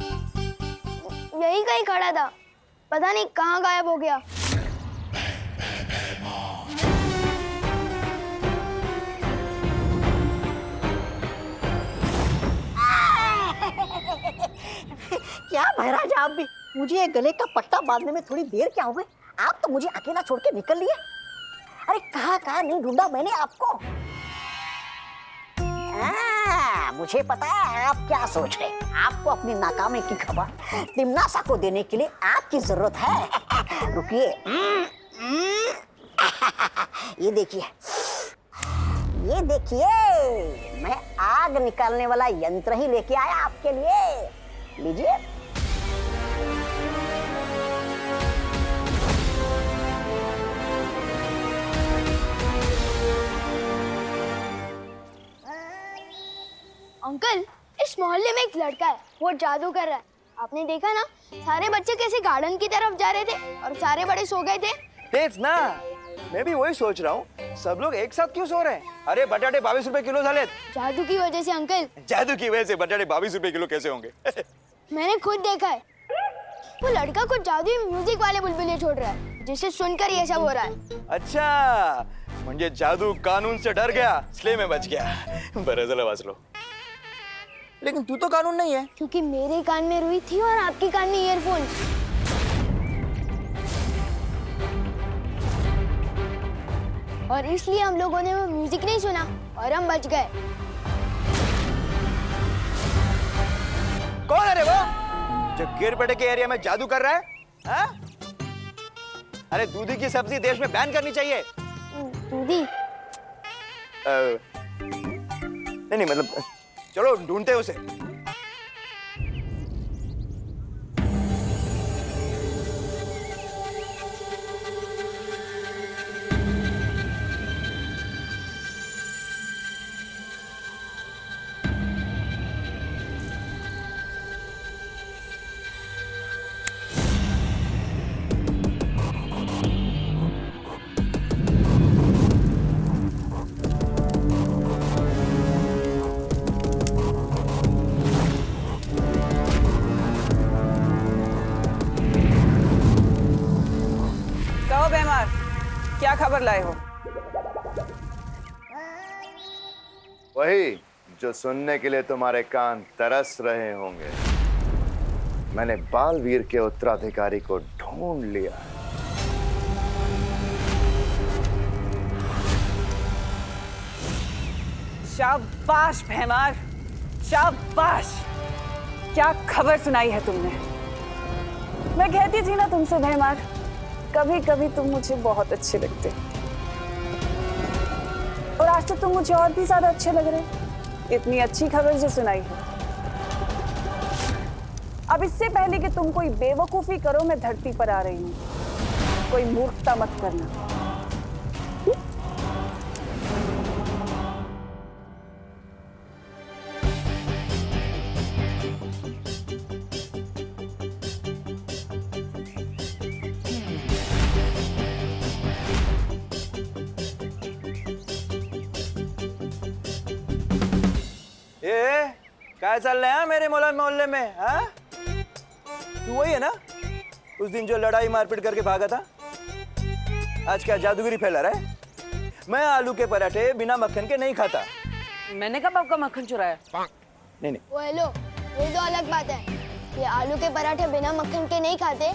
यही कहीं खड़ा था, पता नहीं कहाँ गायब हो गया। क्या महाराज, आप भी मुझे ये गले का पट्टा बांधने में थोड़ी देर क्या हो गई? आप तो मुझे अकेला छोड़ के निकल लिए। अरे कहाँ नहीं ढूंढा मैंने आपको। मुझे पता है आप क्या सोच रहे हैं। आपको अपनी नाकामी की खबर तिम्नासा को देने के लिए आपकी जरूरत है। रुकिए, ये देखिए, ये देखिए, मैं आग निकालने वाला यंत्र ही लेके आया आपके लिए। लीजिए। अंकल, इस मोहल्ले में एक लड़का है, वो जादू कर रहा है। आपने देखा ना, सारे बच्चे कैसे गार्डन की तरफ जा रहे थे और सारे बड़े सो गए थे। तेज ना, मैं भी वही सोच रहा हूँ, सब लोग एक साथ क्यों सो रहे हैं? अरे बटाटे 22 रुपए किलो झाले। जादू की वजह से अंकल। जादू की वजह से बटाटे 22 रुपए किलो कैसे होंगे? मैंने खुद देखा है। वो लड़का कुछ जादुई म्यूजिक वाले बुलबुले छोड़ रहा है, जिसे सुनकर ये सब हो रहा है। अच्छा, म्हणजे जादू कानून से डर गया, इसलिए मैं बच गया। बरं झालं वाचलो। लेकिन तू तो कानून नहीं है। क्योंकि मेरे कान में रुई थी और आपके कान में ईयरफोन। और इसलिए हम लोगों ने वो म्यूजिक नहीं सुना और हम बच गए। कौन है रे वो जो गिरपेटे के एरिया में जादू कर रहा है? हा? अरे दूधी की सब्जी देश में बैन करनी चाहिए। दूधी? नहीं मतलब चलो ढूंढते उसे। क्या खबर लाए हो? वही जो सुनने के लिए तुम्हारे कान तरस रहे होंगे। मैंने बालवीर के उत्तराधिकारी को ढूंढ लिया। शाबाश भैमार, शाबाश। क्या खबर सुनाई है तुमने? मैं कहती थी ना तुमसे भैमार, कभी कभी तुम मुझे बहुत अच्छे लगते और आज तो तुम मुझे और भी ज्यादा अच्छे लग रहे। इतनी अच्छी खबर जो सुनाई है। अब इससे पहले कि तुम कोई बेवकूफी करो, मैं धरती पर आ रही हूँ। कोई मूर्खता मत करना। क्या चल रहा है मेरे मोहल्ले में? हाँ? तू वही है ना उस दिन जो लड़ाई मारपीट करके भागा था? आज क्या जादूगिरी फैला रहा है? मैं आलू के पराठे बिना मक्खन के नहीं खाता। मैंने कब आपका मक्खन चुराया? नहीं। वो हेलो, ये तो अलग बात है। ये आलू के पराठे बिना मक्खन के नहीं खाते,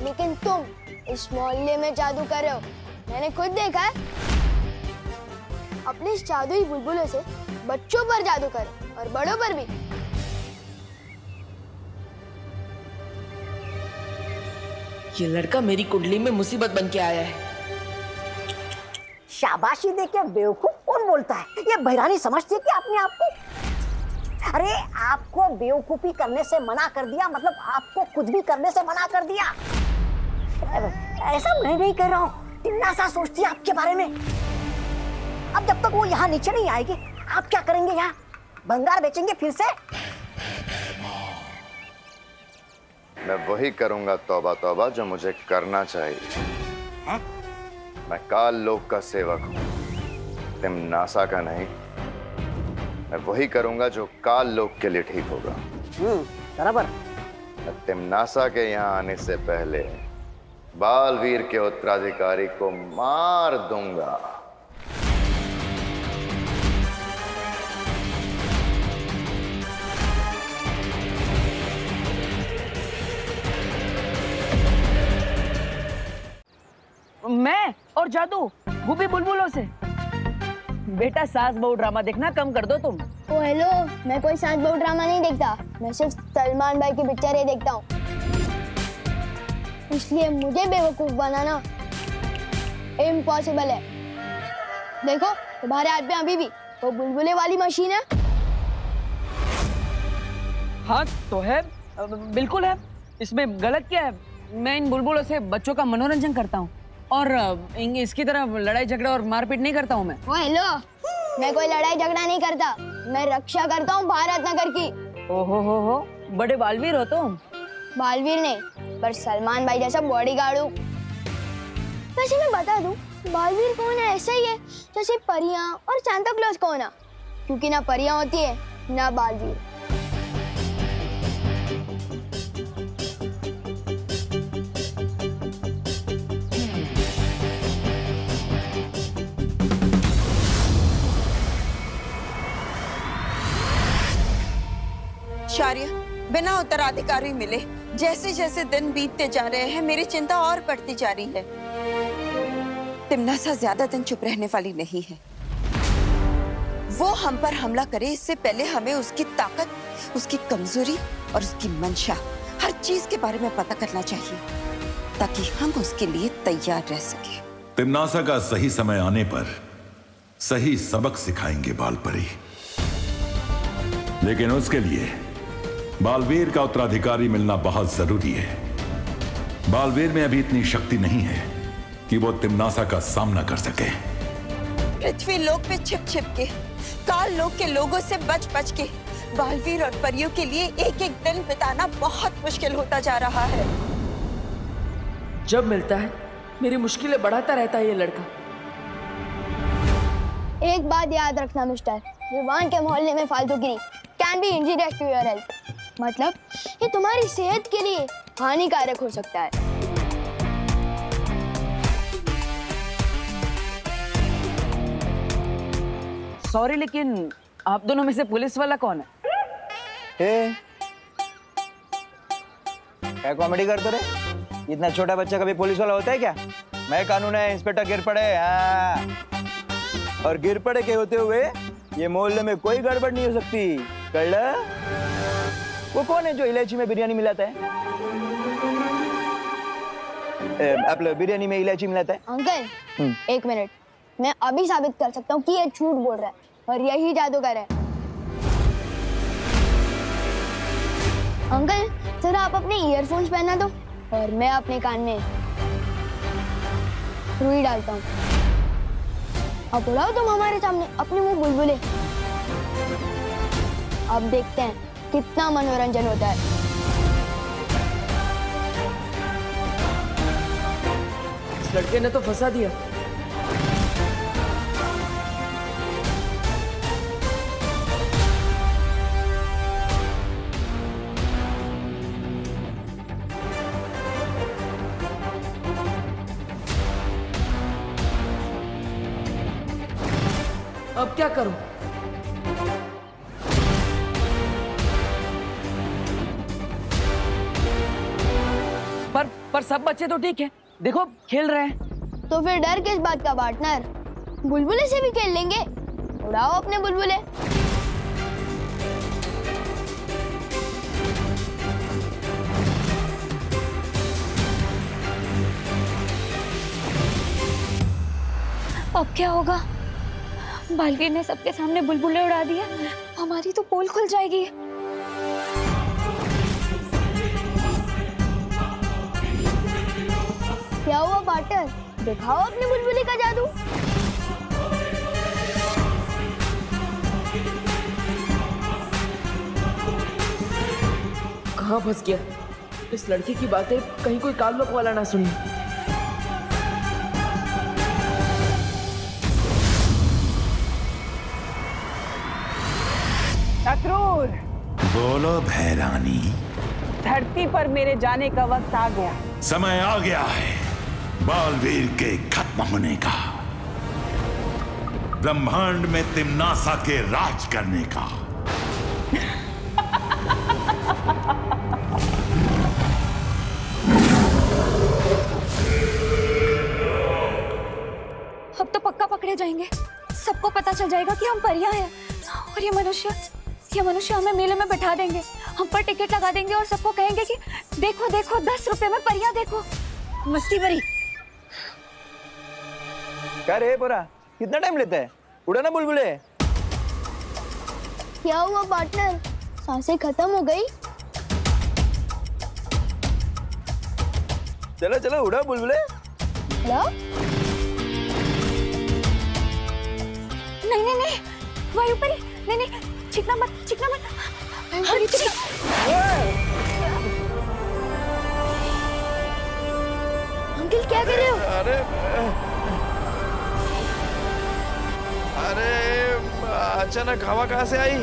लेकिन तुम इस मोहल्ले में जादू कर रहे हो। मैंने खुद देखा है। अपने इस जादुई बुलबुलों से बच्चों पर जादू कर और बड़ों पर भी। ये लड़का मेरी कुंडली में मुसीबत बन के आया है। शाबाशी दे के बेवकूफ कौन बोलता है? ये बहरानी समझती है कि अपने आप को? अरे आपको बेवकूफी करने से मना कर दिया मतलब आपको कुछ भी करने से मना कर दिया। ऐसा मैं नहीं कह रहा हूँ, टिम्नासा सोचती है आपके बारे में। अब जब तक वो यहाँ नीचे नहीं आएगी आप क्या करेंगे? यहाँ भंगार बेचेंगे फिर से? मैं वही करूंगा तौबा तौबा जो मुझे करना चाहिए। हाँ? मैं काल लोक का सेवक हूँ, तिम्नासा का नहीं। मैं वही करूंगा जो काल लोक के लिए ठीक होगा। बराबर। तिम्नासा के यहाँ आने से पहले बालवीर के उत्तराधिकारी को मार दूंगा। मैं और जादू वो भी बुलबुलों से। बेटा सास बहू ड्रामा देखना कम कर दो तुम। ओ हेलो, मैं कोई सास बहू ड्रामा नहीं देखता, मैं सिर्फ सलमान भाई की पिक्चर ही देखता हूँ। इसलिए मुझे बेवकूफ बनाना इम्पॉसिबल है। देखो तुम्हारे हाथ में अभी भी वो बुलबुले वाली मशीन है। हाँ तो है, बिल्कुल है, इसमें गलत क्या है? मैं इन बुलबुलों से बच्चों का मनोरंजन करता हूँ और इसकी तरह लड़ाई झगड़ा और मारपीट नहीं करता हूँ मैं। ओ हेलो, मैं कोई लड़ाई झगड़ा नहीं करता, मैं रक्षा करता हूँ भारत नगर की। ओहो हो, बड़े बालवीर हो तुम। बालवीर नहीं, पर सलमान भाई जैसा बॉडीगार्ड हूँ। वैसे मैं बता दूं, बालवीर कौन है ऐसा ही है जैसे परियां और सांता क्लॉज कौन है, क्योंकि ना परियां होती है ना बालवीर। शार्य, बिना उत्तराधिकारी मिले जैसे जैसे दिन बीतते जा रहे हैं मेरी चिंता और बढ़ती जा रही है। तिम्नासा ज्यादा दिन चुप रहने वाली नहीं है। वो हम पर हमला करे इससे पहले हमें उसकी ताकत, उसकी कमजोरी और उसकी मंशा, हर चीज के बारे में पता करना चाहिए ताकि हम उसके लिए तैयार रह सके। तिम्नासा का सही समय आने पर सही सबक सिखाएंगे बालपरी, लेकिन उसके लिए बालवीर का उत्तराधिकारी मिलना बहुत जरूरी है। बालवीर में अभी इतनी शक्ति नहीं है कि वो तिम्नासा का सामना कर सके। पृथ्वी लोक पे छिप छिप के, काल लोक के लोगों से बच बच के बालवीर और परियों के लिए एक एक दिन बिताना बहुत मुश्किल होता जा रहा है। जब मिलता है मेरी मुश्किलें बढ़ाता रहता है ये लड़का। एक बात याद रखना मिस्टर, विवान के मोहल्ले में फालतूगिरी can be injurious to your health. मतलब ये तुम्हारी सेहत के लिए हानिकारक हो सकता है। सॉरी, लेकिन आप दोनों में से पुलिस वाला कौन है? क्या कॉमेडी करते रहे? इतना छोटा बच्चा कभी पुलिस वाला होता है क्या? मैं कानून है, इंस्पेक्टर गिर पड़े। और गिर पड़े के होते हुए ये मोहल्ले में कोई गड़बड़ नहीं हो सकती। कल्ला? वो कौन है जो इलायची में बिरयानी मिलाता है? आप लोग बिरयानी में इलायची मिलाता है? अंकल एक मिनट, मैं अभी साबित कर सकता हूँ कि ये झूठ बोल रहा है और यही जादूगर है। अंकल जरा आप अपने ईयरफोन्स पहना दो और मैं अपने कान में रुई डालता हूँ। अब उड़ाओ तुम हमारे सामने अपने मुंह बुलबुले। अब देखते हैं कितना मनोरंजन होता है। इस लड़के ने तो फंसा दिया। अब क्या करूं? पर सब बच्चे तो ठीक है, देखो खेल रहे हैं। तो फिर डर किस बात का पार्टनर? बुलबुले से भी खेल लेंगे। उड़ाओ अपने बुलबुले। अब क्या होगा? बालवीर ने सबके सामने बुलबुलें उड़ा दिए, हमारी तो पोल खुल जाएगी। क्या हुआ पार्टनर, दिखाओ अपनी बुलबुली का जादू। कहाँ फंस गया? इस लड़की की बातें कहीं कोई कालबक वाला ना सुनी। अक्रूर, बोलो भैरानी। धरती पर मेरे जाने का वक्त आ गया। समय आ गया है बालवीर के खत्म होने का, ब्रह्मांड में तिम्नासा के राज करने का। अब तो पक्का पकड़े जाएंगे, सबको पता चल जाएगा कि हम परियां हैं। और ये मनुष्य हमें मेले में बैठा देंगे, हम पर टिकट लगा देंगे और सबको कहेंगे कि देखो देखो 10 रुपए में परियां देखो। मस्ती भरी। क्या रे पोरा, कितना टाइम लेता है? उड़ा ना बुलबुले। क्या हुआ पार्टनर, सांसें खत्म हो गई? चलो चलो उड़ा बुलबुले। हेलो? नहीं वायुपरी, नहीं चिकना मत। वायुपरी। अंकल क्या कर रहे हो? अरे अचानक हवा कहाँ से आई?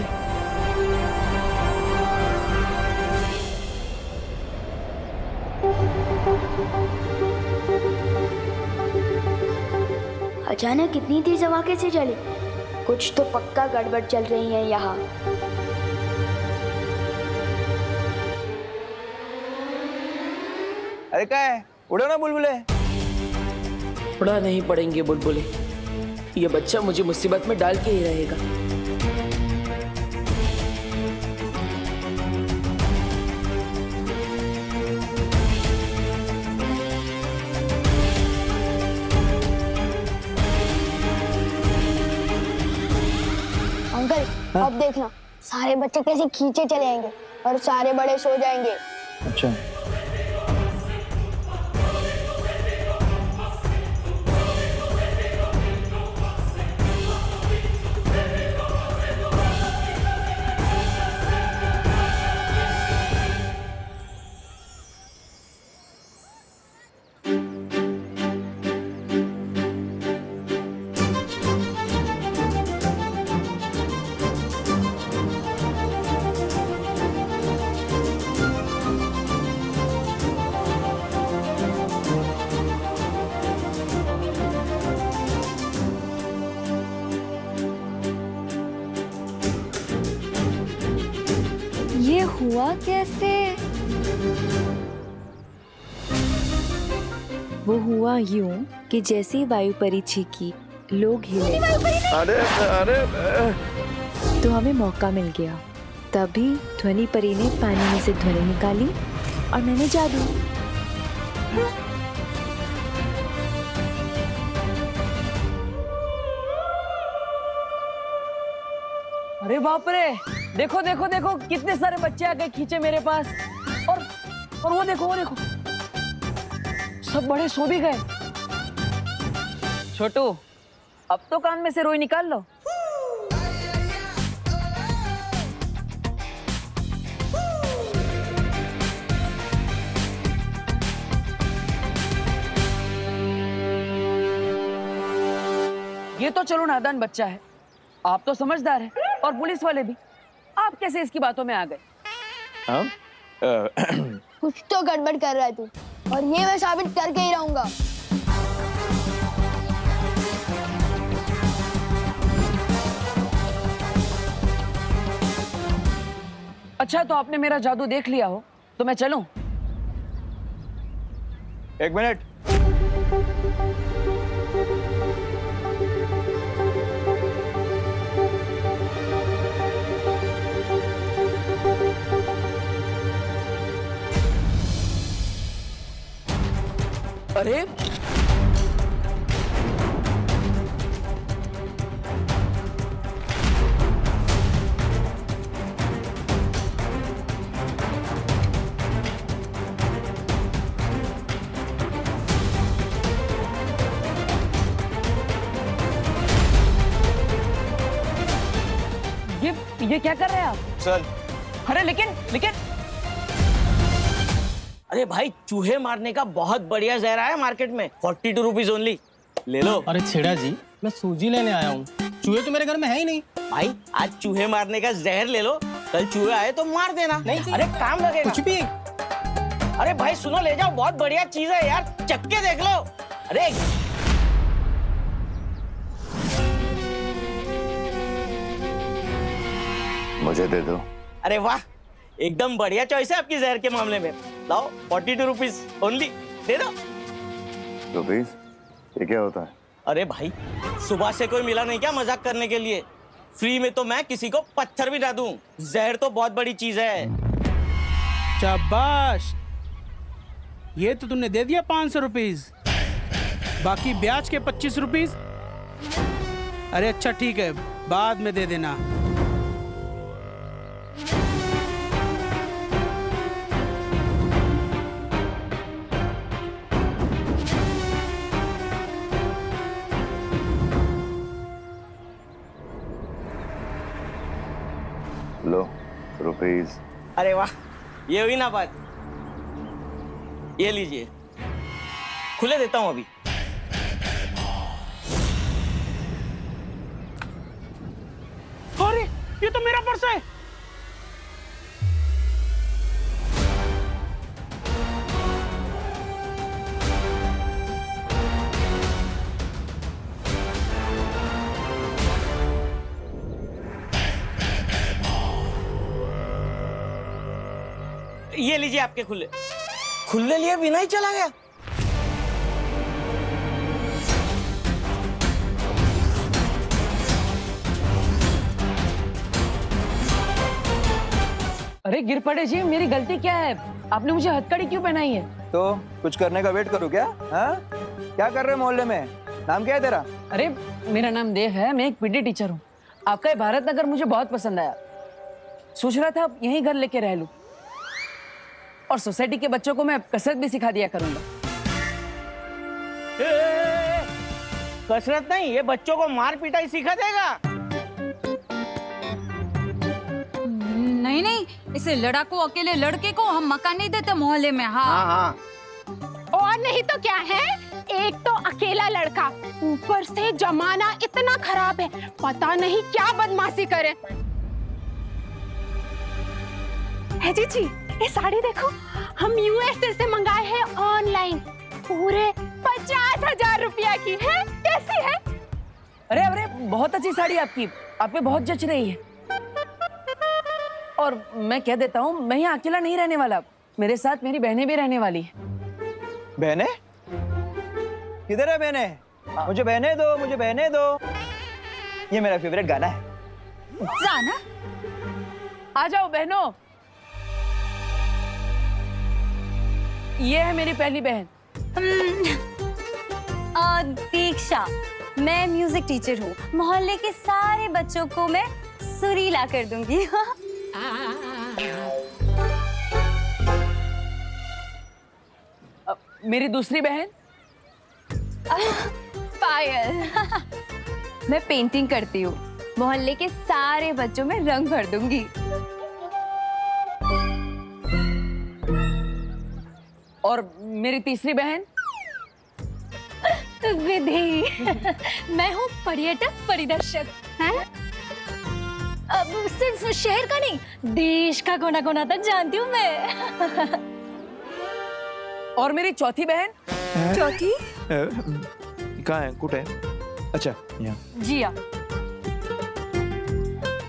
अचानक इतनी तेज हवा कैसे चली? कुछ तो पक्का गड़बड़ चल रही है यहाँ। अरे क्या है, उड़ो ना बुलबुले। उड़ा नहीं पड़ेंगे बुलबुले, ये बच्चा मुझे मुसीबत में डाल के ही रहेगा। अंकल अब देखना, सारे बच्चे कैसे खींचे चले आएंगे और सारे बड़े सो जाएंगे। अच्छा। ये हुआ कैसे? वो हुआ यूं कि जैसे ही वायुपरी चीखी, लोग हिले। अरे तो हमें मौका मिल गया। तभी ध्वनि परी ने पानी में से ध्वनि निकाली और मैंने जादू। अरे बाप रे, देखो देखो देखो कितने सारे बच्चे आ गए खींचे मेरे पास। और वो देखो सब बड़े सो भी गए। छोटू, अब तो कान में से रोई निकाल लो। ये तो चलो नादान बच्चा है, आप तो समझदार हैं और पुलिस वाले भी। आप कैसे इसकी बातों में आ गए? कुछ तो गड़बड़ कर रहा है तू, और ये मैं साबित करके ही रहूंगा। अच्छा, तो आपने मेरा जादू देख लिया हो तो मैं चलूं? एक मिनट। अरे ये क्या कर रहे हैं आप? चल। अरे लेकिन अरे भाई, चूहे मारने का बहुत बढ़िया जहर आया मार्केट में, 42 रुपीज ओनली, ले लो। अरे छेड़ा जी, मैं सूजी लेने आया हूँ, चूहे तो मेरे घर में है ही नहीं। भाई आज चूहे मारने का जहर ले लो, कल चूहे आए तो मार देना। नहीं, अरे काम लगेगा। कुछ भी। अरे भाई सुनो, ले जाओ, बहुत बढ़िया चीज है यार, चक्के देख लो। अरे मुझे दे दो। अरे वाह, एकदम बढ़िया चॉइस है आपकी जहर के मामले में। लाओ 42 रुपीज ओनली, दे दो। रुपीज? ये क्या होता है? अरे भाई, सुबह से कोई मिला नहीं क्या मजाक करने के लिए? फ्री में तो मैं किसी को पत्थर भी ना दूं। जहर तो बहुत बड़ी चीज है। शाबाश, ये तो तुमने दे दिया 500 रुपीज, बाकी ब्याज के 25 रुपीज। अरे अच्छा ठीक है, बाद में दे देना। लो रुपीज। अरे वाह, ये हुई ना बात। ये लीजिए, खुले देता हूं अभी। अरे ये तो मेरा पर्स है। ये लीजिए आपके खुले। खुले लिए बिना ही चला गया। अरे गिर पड़े जी, मेरी गलती क्या है? आपने मुझे हथकड़ी क्यों पहनाई है? तो कुछ करने का वेट करूँ क्या? हाँ, क्या कर रहे मोहल्ले में? नाम क्या है तेरा? अरे मेरा नाम देव है, मैं एक पीटी टीचर हूँ। आपका ये भारत नगर मुझे बहुत पसंद आया, सोच रहा था यहीं घर लेके रह लूं, और सोसाइटी के बच्चों को मैं कसरत भी सिखा दिया करूंगा। कसरत नहीं, ये बच्चों को मार पिटाई सिखा देगा। नहीं नहीं, इसे लड़ाकू अकेले लड़के को हम मकान नहीं देते मोहल्ले में। हाँ। और नहीं तो क्या है, एक तो अकेला लड़का, ऊपर से जमाना इतना खराब है, पता नहीं क्या बदमाशी करे। है जी, ये साड़ी देखो, हम यूएसए से मंगाए हैं ऑनलाइन, पूरे 50,000 रुपया की है। कैसी है? अरे अरे बहुत अच्छी साड़ी आपकी, आप पे बहुत जच रही है। और मैं कह देता हूँ, मैं यहाँ अकेला नहीं रहने वाला, मेरे साथ मेरी बहनें भी रहने वाली है। बहनें? किधर है बहनें? मुझे बहनें दो, मुझे बहनें दो। ये मेरा फेवरेट गाना है। जाना? आ जाओ बहनों। ये है मेरी पहली बहन दीक्षा। मैं म्यूजिक टीचर हूँ, मोहल्ले के सारे बच्चों को मैं सुरीला कर दूंगी। मेरी दूसरी बहन पायल। मैं पेंटिंग करती हूँ, मोहल्ले के सारे बच्चों में रंग भर दूंगी। और मेरी तीसरी बहन विधि। मैं हूँ पर्यटक परिदर्शक। अब सिर्फ शहर का नहीं, देश का कोना कोना तक जानती हूँ मैं। और मेरी चौथी बहन? चौथी? कहाँ है? कुट है? अच्छा, यहाँ। जी हाँ।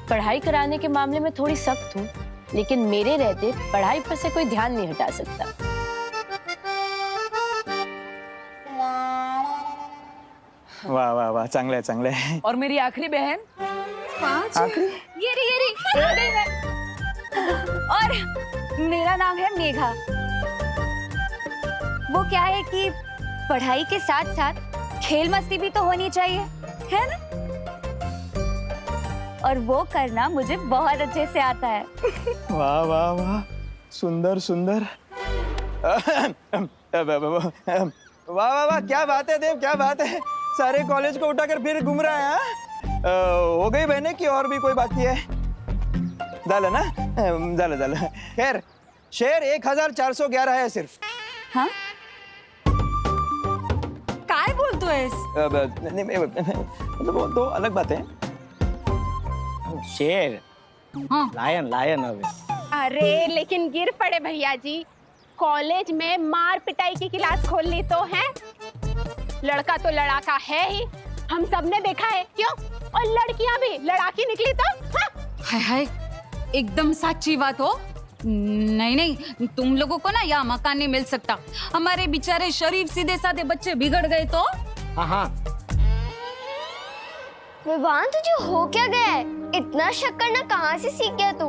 पढ़ाई कराने के मामले में थोड़ी सख्त हूँ, लेकिन मेरे रहते पढ़ाई पर से कोई ध्यान नहीं हटा सकता। वाह वाह वाह, चांगले है, चांगले है। और मेरी आखिरी बहन? आखिरी? ये रही। और मेरा नाम है मेघा। वो क्या है कि पढ़ाई के साथ साथ खेल मस्ती भी तो होनी चाहिए, है ना? और वो करना मुझे बहुत अच्छे से आता है। वाह वाह वाह, सुंदर सुंदर। वाह वाह वाह, क्या बात है देव, क्या बात है। सारे कॉलेज को उठाकर फिर घूम रहा है। हो गई बहने की और भी कोई बाकी है? झालं ना? झालं. खैर शेर 1411 है सिर्फ. हाँ? काय बोलतोयस? वो तो अलग बात है. शेर लायन अबे. अरे लेकिन गिर पड़े भैया जी, कॉलेज में मार पिटाई की क्लास खोल ली तो है. लड़का तो लड़ाका है ही, हम सबने देखा है. क्यों? और लड़कियां भी लड़ाकी निकली तो हाय हाय, एकदम सच्ची बात हो. नहीं, तुम लोगों को ना यहाँ मकान नहीं मिल सकता. हमारे बेचारे शरीफ सीधे साधे बच्चे बिगड़ गए तो. हाँ. विवान तुझे हो क्या गया है? इतना शक करना कहाँ से सीख गया तू?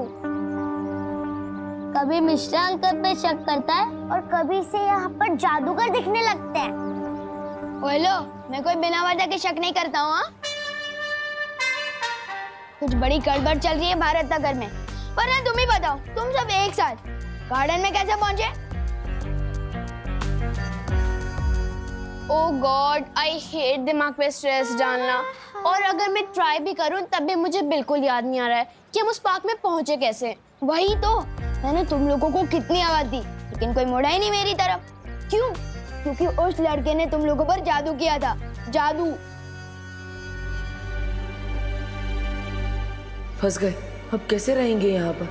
कभी मिश्रा अंकल पे शक करता है और कभी से यहाँ पर जादूगर दिखने लगते हैं. बोलो, मैं कोई बिना वजह के शक नहीं करता हूँ. कुछ बड़ी गड़बड़ चल रही है भारत नगर में. वरना तुम ही बताओ, तुम सब एक साथ गार्डन में कैसे पहुंचे? ओह गॉड, आई हेट दिमाग पे स्ट्रेस डालना. और अगर मैं ट्राई भी करूं तब भी मुझे बिल्कुल याद नहीं आ रहा है कि हम उस पार्क में पहुंचे कैसे. वही तो, मैंने तुम लोगों को कितनी आवाज दी लेकिन कोई मुड़ा ही नहीं मेरी तरफ. क्यों? क्योंकि उस लड़के ने तुम लोगों पर जादू किया था. जादू. फंस गए. अब कैसे रहेंगे यहाँ पर?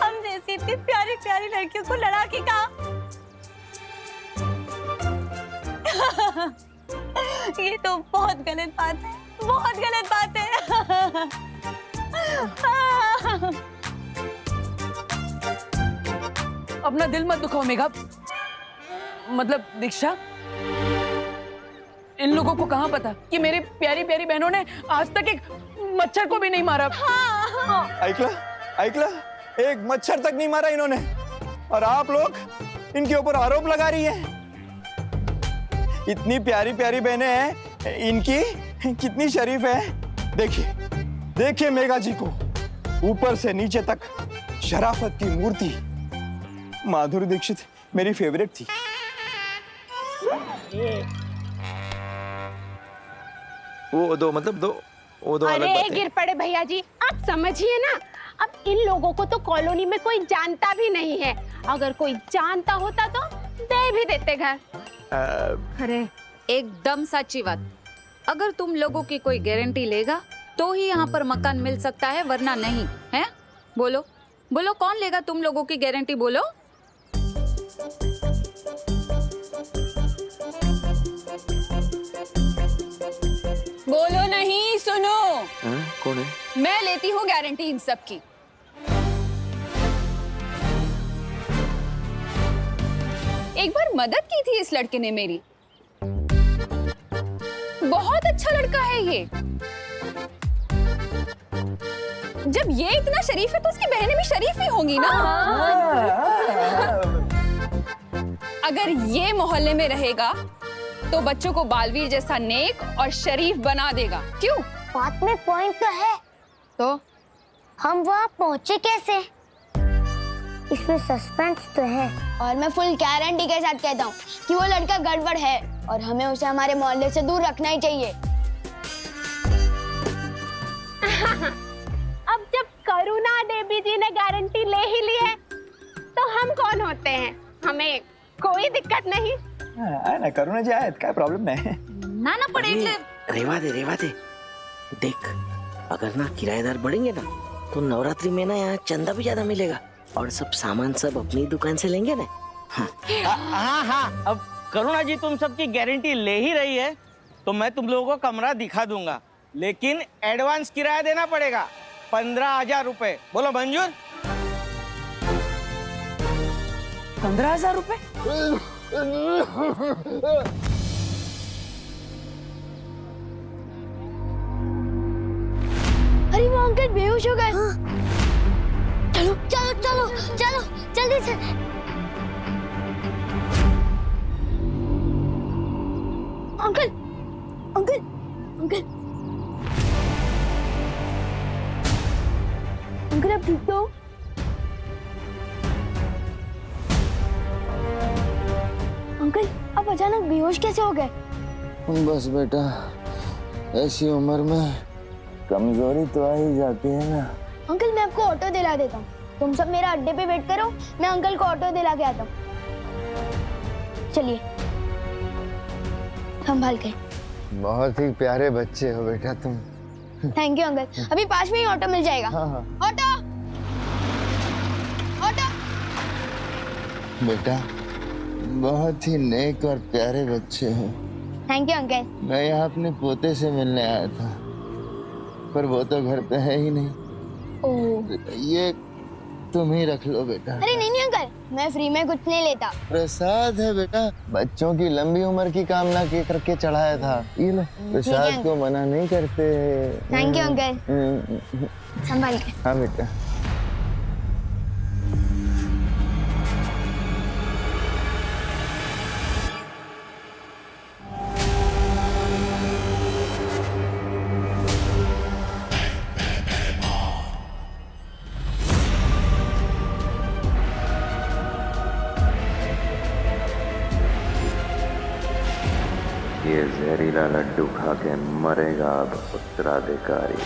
हम जैसी इतनी प्यारी प्यारी लड़कियों को लड़ाकी कहा. ये तो बहुत गलत बात है, बहुत गलत बात है. अपना दिल मत दुखाओ मेघा. मतलब दीक्षा, इन लोगों को कहाँ पता कि मेरी प्यारी प्यारी बहनों ने आज तक एक मच्छर को भी नहीं मारा. ऐकला, एक मच्छर तक नहीं मारा इन्होंने. और आप लोग इनके ऊपर आरोप लगा रही हैं. इतनी प्यारी प्यारी बहनें हैं, इनकी कितनी शरीफ है. देखिए मेघा जी को, ऊपर से नीचे तक शराफत की मूर्ति. माधुरी दीक्षित मेरी फेवरेट थी. वो दो अलग अरे बात है. गिर पड़े भैया जी, आप समझिए ना. अब इन लोगों को तो कॉलोनी में कोई जानता भी नहीं है. अगर कोई जानता होता तो दे भी देते घर. अरे एकदम सच्ची बात. अगर तुम लोगों की कोई गारंटी लेगा तो ही यहाँ पर मकान मिल सकता है, वरना नहीं है. बोलो कौन लेगा तुम लोगों की गारंटी? बोलो. बोलो नहीं, सुनो. कौन है? मैं लेती हूँ गारंटी इन सब की. एक बार मदद की थी इस लड़के ने मेरी. बहुत अच्छा लड़का है ये. जब ये इतना शरीफ है तो उसकी बहनें भी शरीफ ही होंगी ना. अगर ये मोहल्ले में रहेगा तो बच्चों को बालवीर जैसा नेक और शरीफ बना देगा. क्यों? बात में पॉइंट तो है. तो हम वहाँ पहुँचे कैसे? इसमें सस्पेंस तो है. और मैं फुल गारंटी के साथ कहता हूँ कि वो लड़का गड़बड़ है और हमें उसे हमारे मोहल्ले से दूर रखना ही चाहिए. अब जब करुणा देवी जी ने गारंटी ले ही ली है तो हम कौन होते हैं? हमें कोई दिक्कत नहीं. ना करुणा जी आए, क्या प्रॉब्लम नहीं. ना पड़े. रेवा दे. देख, अगर ना किराएदार बढ़ेंगे ना तो नवरात्रि में ना यहाँ चंदा भी ज्यादा मिलेगा. और सब सामान सब अपनी दुकान से लेंगे ना. हाँ. अब करुणा जी तुम सबकी गारंटी ले ही रही है तो मैं तुम लोगों को कमरा दिखा दूंगा, लेकिन एडवांस किराया देना पड़ेगा 15,000 रुपए. बोलो मंजूर? 15,000 रुपए? अरे वो अंकल बेहोश हो गए. चलो जल्दी से. अंकल अब ठीक तो? अंकल, आप अचानक बेहोश कैसे हो गए? बस बेटा, ऐसी उम्र में कमजोरी तो आ ही जाती है ना। अंकल मैं आपको ऑटो दिला देता हूँ, तुम सब मेरा अड्डे पे वेट करो, मैं अंकल को ऑटो दिला के आता हूँ। चलिए संभाल के। बहुत ही प्यारे बच्चे हो बेटा तुम। थैंक यू अंकल, अभी पास में ही ऑटो मिल जाएगा। हाँ हाँ। Auto auto. बेटा बहुत ही नेक और प्यारे बच्चे हो। Thank you uncle. मैं यहाँ अपने पोते से मिलने आया था, पर वो तो घर पे है ही नहीं। ओह। ये तुम ही रख लो बेटा। अरे नहीं नहीं अंकल, मैं फ्री में कुछ नहीं लेता। प्रसाद है बेटा, बच्चों की लंबी उम्र की कामना के करके चढ़ाया था। ये लो, प्रसाद को मना नहीं करते। Thank you uncle. संभाल के। हाँ बेटा। ये जहरीला लड्डू खा के मरेगा अब उत्तराधिकारी।